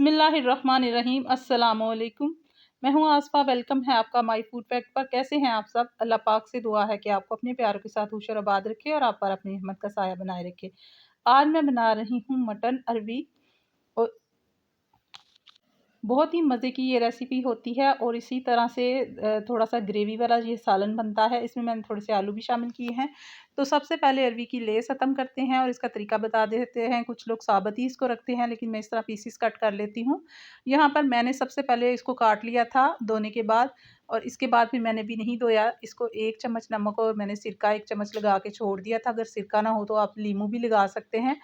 बिस्मिल्लाहिर्रहमानिर्रहीम। अस्सलामुअलैकुम। मैं हूँ आसफ़ा। वेलकम है आपका माय फूड फैक्ट पर। कैसे हैं आप सब? अल्लाह पाक से दुआ है कि आपको अपने प्यारों के साथ खुश और आबाद रखे और आप पर अपनी रहमत का साया बनाए रखे। आज मैं बना रही हूँ मटन अरबी और बहुत ही मज़े की ये रेसिपी होती है। और इसी तरह से थोड़ा सा ग्रेवी वाला ये सालन बनता है। इसमें मैंने थोड़े से आलू भी शामिल किए हैं। तो सबसे पहले अरबी की लेस ख़त्म करते हैं और इसका तरीका बता देते हैं। कुछ लोग साबुत ही इसको रखते हैं, लेकिन मैं इस तरह पीसीस कट कर लेती हूँ। यहाँ पर मैंने सबसे पहले इसको काट लिया था धोने के बाद, और इसके बाद फिर मैंने भी नहीं धोया इसको। 1 चम्मच नमक और मैंने सिरका 1 चम्मच लगा के छोड़ दिया था। अगर सिरका ना हो तो आप लीमू भी लगा सकते हैं।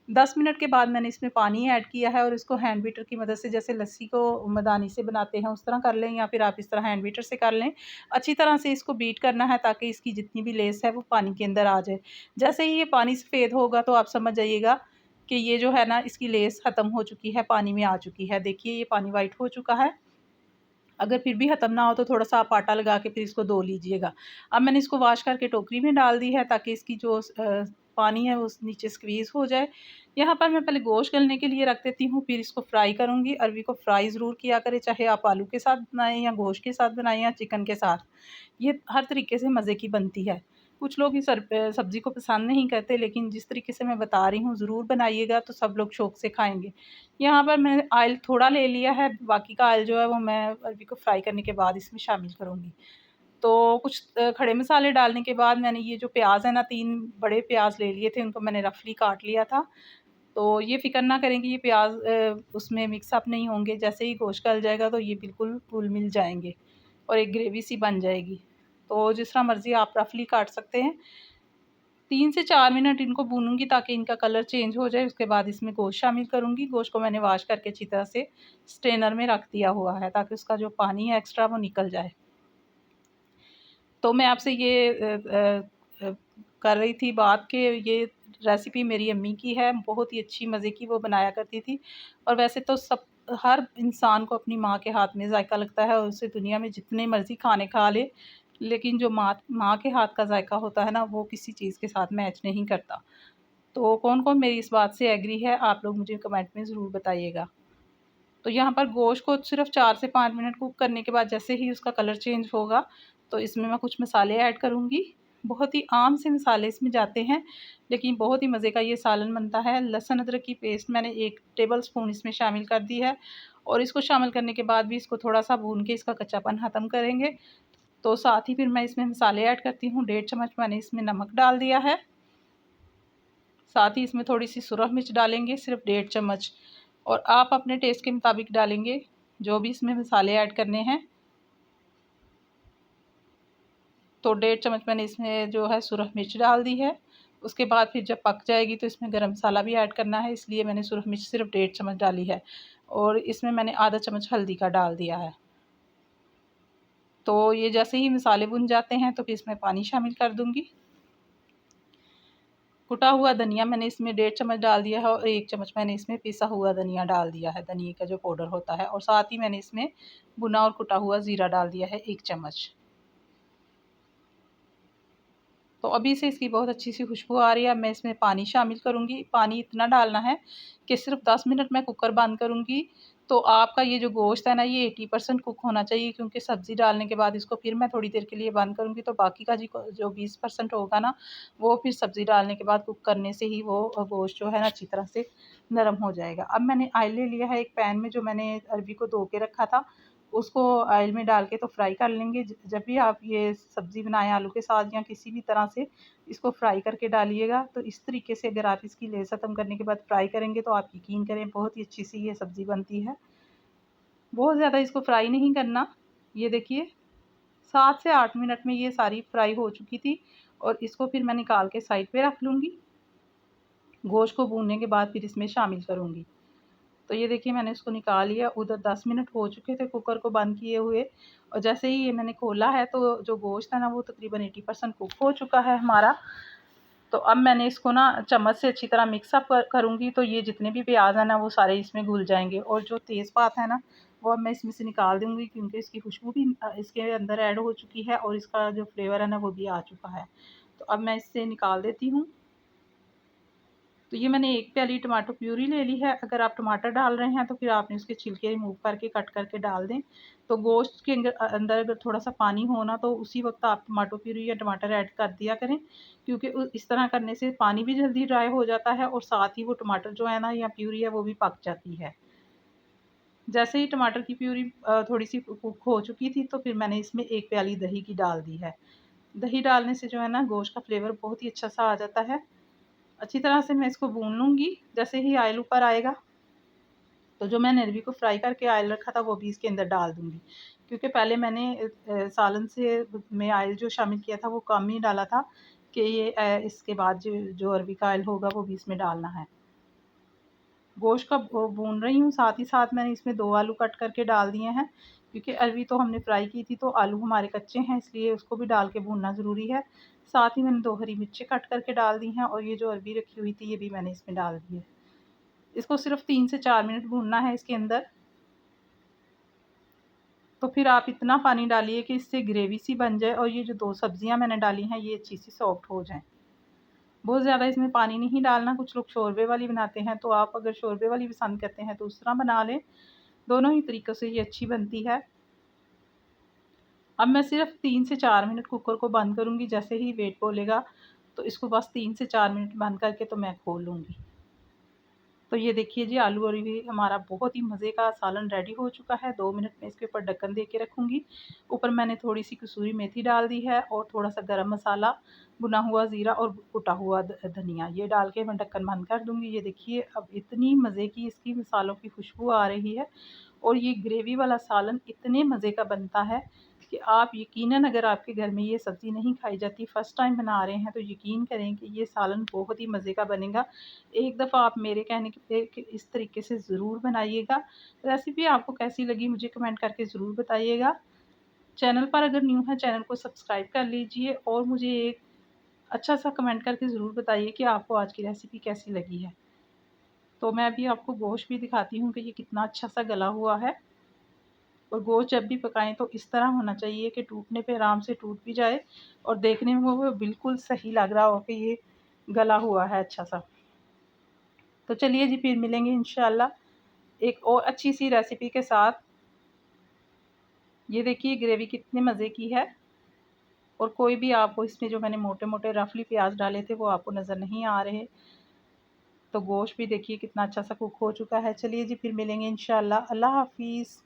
10 मिनट के बाद मैंने इसमें पानी ऐड किया है और इसको हैंड बीटर की मदद से, जैसे लस्सी को मदानी से बनाते हैं उस तरह कर लें, या फिर आप इस तरह हैंड बीटर से कर लें। अच्छी तरह से इसको बीट करना है ताकि इसकी जितनी भी लेस है वो पानी के अंदर आ जाए। जैसे ही ये पानी सफ़ेद होगा तो आप समझ जाइएगा कि ये जो है ना, इसकी लेस ख़त्म हो चुकी है, पानी में आ चुकी है। देखिए ये पानी वाइट हो चुका है। अगर फिर भी ख़त्म ना हो तो थोड़ा-सा आप आटा लगा के फिर इसको धो लीजिएगा। अब मैंने इसको वॉश करके टोकरी में डाल दी है ताकि इसकी जो पानी है वो नीचे स्क्वीज़ हो जाए। यहाँ पर मैं पहले गोश्त गलने के लिए रख देती हूँ, फिर इसको फ्राई करूँगी। अरबी को फ्राई ज़रूर किया करें, चाहे आप आलू के साथ बनाएँ या गोश्त के साथ बनाएँ या चिकन के साथ। ये हर तरीके से मज़े की बनती है। कुछ लोग इस सब्ज़ी को पसंद नहीं करते, लेकिन जिस तरीके से मैं बता रही हूँ ज़रूर बनाइएगा तो सब लोग शौक़ से खाएँगे। यहाँ पर मैंने ऑयल थोड़ा ले लिया है, बाकी का ऑयल जो है वो मैं अरबी को फ्राई करने के बाद इसमें शामिल करूँगी। तो कुछ खड़े मसाले डालने के बाद मैंने ये जो प्याज़ है ना, 3 बड़े प्याज़ ले लिए थे, उनको मैंने रफली काट लिया था। तो ये फ़िक्र ना करें कि ये प्याज़ उसमें मिक्स अप नहीं होंगे। जैसे ही गोश्त गल जाएगा तो ये बिल्कुल घुल-मिल जाएँगे और एक ग्रेवी सी बन जाएगी। तो जिस तरह मर्ज़ी आप रफली काट सकते हैं। 3 से 4 मिनट इनको भूनूँगी ताकि इनका कलर चेंज हो जाए। उसके बाद इसमें गोश्त शामिल करूँगी। गोश्त को मैंने वॉश करके अच्छी तरह से स्ट्रेनर में रख दिया हुआ है ताकि उसका जो पानी है एक्स्ट्रा वो निकल जाए। तो मैं आपसे ये कर रही थी बात कि ये रेसिपी मेरी अम्मी की है, बहुत ही अच्छी मज़े की वो बनाया करती थी। और वैसे तो हर इंसान को अपनी माँ के हाथ में ज़ायका लगता है और उसे दुनिया में जितने मर्ज़ी खाने खा ले, लेकिन जो माँ के हाथ का ज़ायका होता है ना, वो किसी चीज़ के साथ मैच नहीं करता। तो कौन-कौन मेरी इस बात से एग्री है, आप लोग मुझे कमेंट में ज़रूर बताइएगा। तो यहाँ पर गोश्त को सिर्फ़ 4 से 5 मिनट कुक करने के बाद जैसे ही उसका कलर चेंज होगा, तो इसमें मैं कुछ मसाले ऐड करूँगी। बहुत ही आम से मसाले इसमें जाते हैं, लेकिन बहुत ही मज़े का ये सालन बनता है। लहसुन अदरक की पेस्ट मैंने 1 टेबलस्पून इसमें शामिल कर दी है, और इसको शामिल करने के बाद भी इसको थोड़ा-सा भून के इसका कच्चापन ख़त्म करेंगे। तो साथ ही फिर मैं इसमें मसाले ऐड करती हूँ। 1.5 चम्मच मैंने इसमें नमक डाल दिया है। साथ ही इसमें थोड़ी-सी सुरख मिर्च डालेंगे, सिर्फ़ 1.5 चम्मच, और आप अपने टेस्ट के मुताबिक डालेंगे, जो भी इसमें मसाले ऐड करने हैं। तो 1.5 चम्मच मैंने इसमें जो है सुरख मिर्च डाल दी है। उसके बाद फिर जब पक जाएगी तो इसमें गरम मसाला भी ऐड करना है, इसलिए मैंने सुरख मिर्च सिर्फ़ 1.5 चम्मच डाली है, और इसमें मैंने आधा चम्मच हल्दी का डाल दिया है। तो ये जैसे ही मसाले भुन जाते हैं तो फिर इसमें पानी शामिल कर दूँगी। कुटा हुआ धनिया मैंने इसमें 1.5 चम्मच डाल दिया है, और 1 चम्मच मैंने इसमें पिसा हुआ धनिया डाल दिया है, धनिये का जो पाउडर होता है। और साथ ही मैंने इसमें भुना और कुटा हुआ ज़ीरा डाल दिया है 1 चम्मच। तो अभी से इसकी बहुत अच्छी सी खुशबू आ रही है। अब मैं इसमें पानी शामिल करूँगी। पानी इतना डालना है कि सिर्फ़ 10 मिनट मैं कुकर बंद करूँगी। तो आपका ये जो गोश्त है ना, ये 80% कुक होना चाहिए, क्योंकि सब्ज़ी डालने के बाद इसको फिर मैं थोड़ी देर के लिए बंद करूँगी, तो बाकी का जो 20% होगा ना, वो फिर सब्ज़ी डालने के बाद कुक करने से ही वो गोश्त जो है ना अच्छी तरह से नरम हो जाएगा। अब मैंने ऑयल ले लिया है एक पैन में, जो मैंने अरबी को धो के रखा था, उसको ऑयल में डाल के तो फ्राई कर लेंगे। जब भी आप ये सब्ज़ी बनाएँ आलू के साथ या किसी भी तरह से, इसको फ्राई करके डालिएगा। तो इस तरीके से अगर आप इसकी लेस ख़त्म करने के बाद फ्राई करेंगे तो आप यकीन करें बहुत ही अच्छी सी ये सब्ज़ी बनती है। बहुत ज़्यादा इसको फ्राई नहीं करना। ये देखिए 7 से 8 मिनट में ये सारी फ्राई हो चुकी थी, और इसको फिर मैं निकाल के साइड पे रख लूँगी। गोश्त को भूनने के बाद फिर इसमें शामिल करूँगी। तो ये देखिए मैंने इसको निकाल लिया। उधर 10 मिनट हो चुके थे कुकर को बंद किए हुए, और जैसे ही ये मैंने खोला है तो जो गोश्त है ना, वो तकरीबन 80% कुक हो चुका है हमारा। तो अब मैंने इसको ना चम्मच से अच्छी तरह मिक्स अप करूँगी, तो ये जितने भी प्याज़ हैं ना, वो सारे इसमें घुल जाएँगे। और जो तेज़पात है ना, वो अब मैं इसमें से निकाल दूँगी, क्योंकि इसकी खुशबू भी इसके अंदर ऐड हो चुकी है, और इसका जो फ्लेवर है ना, वो भी आ चुका है। तो अब मैं इससे निकाल देती हूँ। तो ये मैंने 1 प्याली टमाटर प्यूरी ले ली है। अगर आप टमाटर डाल रहे हैं तो फिर आपने उसके छिलके रिमूव करके कट करके डाल दें। तो गोश्त के अंदर अगर थोड़ा-सा पानी हो ना तो उसी वक़्त आप टमाटो प्यूरी या टमाटर ऐड कर दिया करें, क्योंकि इस तरह करने से पानी भी जल्दी ड्राई हो जाता है और साथ ही वो टमाटर जो है ना या प्यूरी है वो भी पक जाती है। जैसे ही टमाटर की प्यूरी थोड़ी-सी कुक हो चुकी थी तो फिर मैंने इसमें 1 प्याली दही की डाल दी है। दही डालने से जो है ना गोश्त का फ्लेवर बहुत ही अच्छा-सा आ जाता है। अच्छी तरह से मैं इसको भून लूँगी। जैसे ही ऑयल ऊपर आएगा तो जो मैंने अरबी को फ्राई करके ऑयल रखा था वो भी इसके अंदर डाल दूँगी। क्योंकि पहले मैंने सालन से में ऑयल जो शामिल किया था वो कम ही डाला था कि ये इसके बाद जो अरबी का ऑयल होगा वो भी इसमें डालना है। गोश्त का भून रही हूँ, साथ ही साथ मैंने इसमें 2 आलू कट करके डाल दिए हैं, क्योंकि अरबी तो हमने फ्राई की थी तो आलू हमारे कच्चे हैं इसलिए उसको भी डाल के भूनना ज़रूरी है। साथ ही मैंने 2 हरी मिर्चें कट करके डाल दी हैं और ये जो अरबी रखी हुई थी ये भी मैंने इसमें डाल दी है। इसको सिर्फ़ 3 से 4 मिनट भूनना है इसके अंदर। तो फिर आप इतना पानी डालिए कि इससे ग्रेवी सी बन जाए और ये जो 2 सब्ज़ियाँ मैंने डाली हैं ये अच्छी सी सॉफ्ट हो जाएँ। बहुत ज़्यादा इसमें पानी नहीं डालना, कुछ लोग शोरबे वाली बनाते हैं, तो आप अगर शोरबे वाली पसंद करते हैं तो उस तरह बना लें। दोनों ही तरीक़ों से ये अच्छी बनती है। अब मैं सिर्फ़ 3 से 4 मिनट कुकर को बंद करूँगी, जैसे ही वेट बोलेगा तो इसको बस 3 से 4 मिनट बंद करके तो मैं खोल लूँगी। तो ये देखिए जी आलू और ये हमारा बहुत ही मज़े का सालन रेडी हो चुका है। 2 मिनट में इसके ऊपर ढक्कन दे के रखूँगी। ऊपर मैंने थोड़ी-सी कसूरी मेथी डाल दी है और थोड़ा-सा गरम मसाला, भुना हुआ ज़ीरा और कुटा हुआ धनिया ये डाल के मैं ढक्कन बंद कर दूँगी। ये देखिए अब इतनी मज़े की इसकी मसालों की खुशबू आ रही है और ये ग्रेवी वाला सालन इतने मज़े का बनता है कि आप यकीनन अगर आपके घर में ये सब्ज़ी नहीं खाई जाती, फ़र्स्ट टाइम बना रहे हैं तो यकीन करें कि ये सालन बहुत ही मज़े का बनेगा। एक दफ़ा आप मेरे कहने पे कि इस तरीके से ज़रूर बनाइएगा। रेसिपी आपको कैसी लगी मुझे कमेंट करके ज़रूर बताइएगा। चैनल पर अगर न्यू है चैनल को सब्सक्राइब कर लीजिए और मुझे एक अच्छा-सा कमेंट करके ज़रूर बताइए कि आपको आज की रेसिपी कैसी लगी है। तो मैं अभी आपको गोश्त भी दिखाती हूँ कि ये कितना अच्छा-सा गला हुआ है। और गोश्त जब भी पकाएँ तो इस तरह होना चाहिए कि टूटने पे आराम से टूट भी जाए और देखने में वो बिल्कुल सही लग रहा हो कि ये गला हुआ है अच्छा-सा। तो चलिए जी फिर मिलेंगे इंशाल्लाह एक और अच्छी सी रेसिपी के साथ। ये देखिए ग्रेवी कितने मज़े की है और कोई भी आपको इसमें जो मैंने मोटे-मोटे रफली प्याज़ डाले थे वो आपको नज़र नहीं आ रहे। तो गोश्त भी देखिए कितना अच्छा-सा कुक हो चुका है। चलिए जी फिर मिलेंगे इंशाल्लाह। अल्लाह हाफ़िज़।